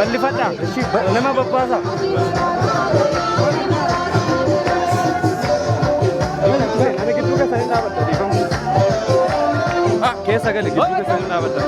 Balli fata, shi nama babba sa. Ana gitu ka sai na bata di kan. Ah, kesa ga gitu ka sai na bata.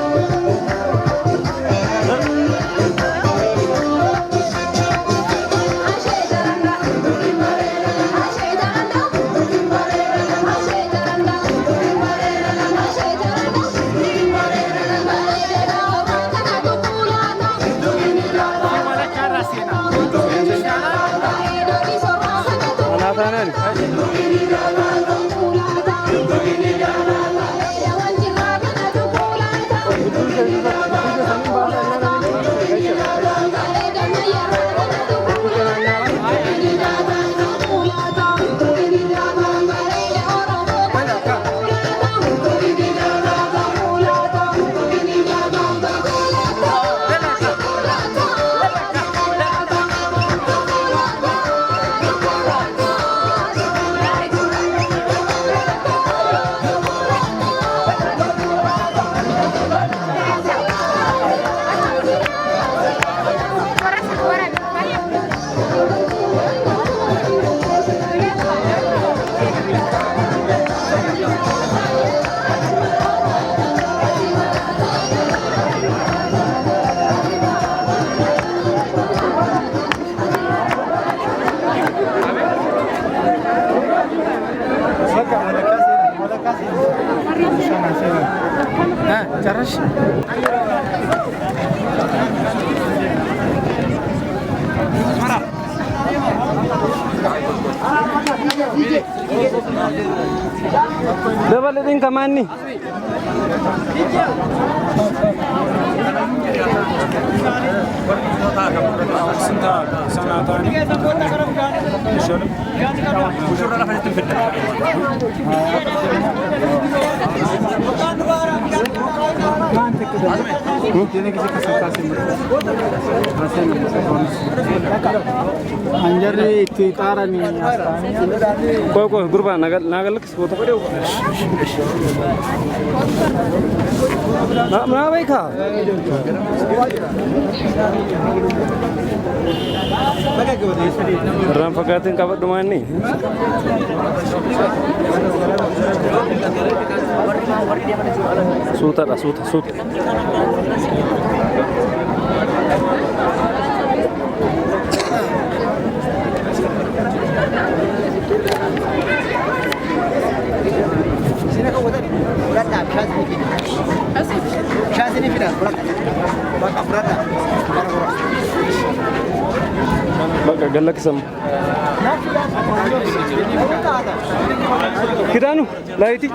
Terus Dapat lihat kaman nih. Anjar itu cara nih. Kau grupa nagal foto pada. Mana baik kah? Ram pagatin kabar rumah ni. Suta. Sini kau buat ni. Berat tak? Syaz ini final. Berat tak? Baga galak sam. Kita anu, laiti.